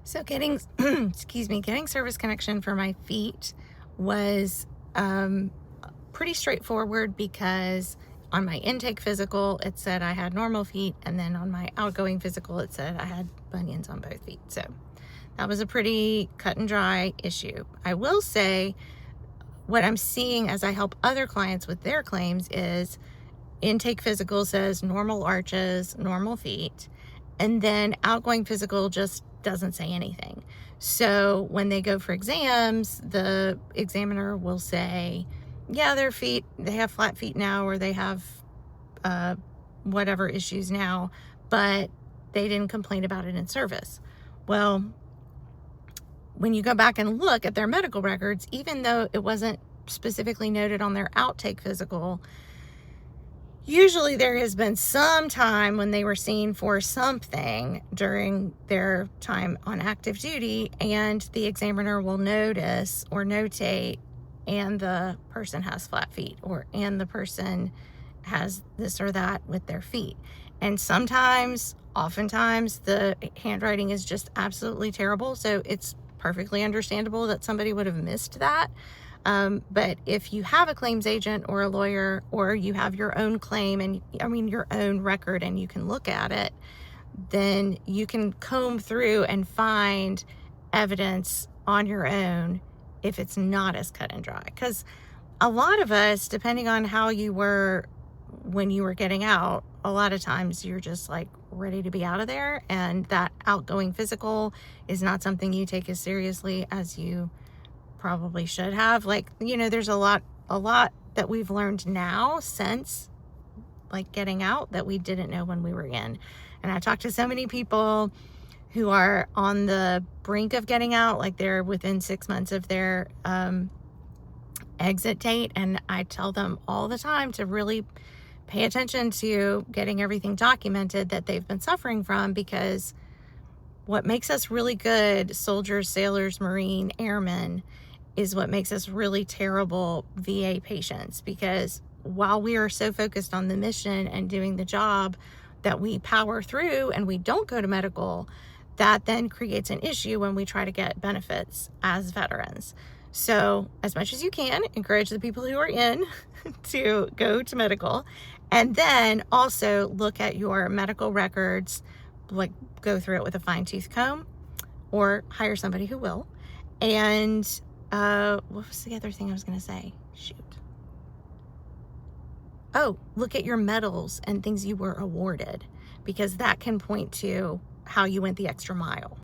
So getting, excuse me, getting service connection for my feet was pretty straightforward because on my intake physical, it said I had normal feet. And then on my outgoing physical, it said I had bunions on both feet. So that was a pretty cut and dry issue. I will say what I'm seeing as I help other clients with their claims is intake physical says normal arches, normal feet, and then outgoing physical just doesn't say anything. So when they go for exams, the examiner will say, yeah, their feet, they have flat feet now, or they have whatever issues now, but they didn't complain about it in service. Well, when you go back and look at their medical records, even though it wasn't specifically noted on their outtake physical, usually there has been some time when they were seen for something during their time on active duty, and the examiner will notice or notate, and the person has flat feet, and the person has this or that with their feet. And oftentimes, the handwriting is just absolutely terrible. So it's perfectly understandable that somebody would have missed that. But if you have a claims agent or a lawyer, or you have your own claim and your own record, and you can look at it, then you can comb through and find evidence on your own if it's not as cut and dry. Because a lot of us, depending on how you were when you were getting out, a lot of times you're just like ready to be out of there, and that outgoing physical is not something you take as seriously as you probably should have. There's a lot that we've learned now since getting out that we didn't know when we were in. And I talked to so many people who are on the brink of getting out, like they're within 6 months of their exit date, and I tell them all the time to really pay attention to getting everything documented that they've been suffering from, because what makes us really good soldiers, sailors, Marine, airmen is what makes us really terrible VA patients. Because while we are so focused on the mission and doing the job, that we power through and we don't go to medical, that then creates an issue when we try to get benefits as veterans. So as much as you can, encourage the people who are in to go to medical, and then also look at your medical records, go through it with a fine-tooth comb, or hire somebody who will. And what was the other thing I was going to say? Shoot. Oh, look at your medals and things you were awarded, because that can point to how you went the extra mile.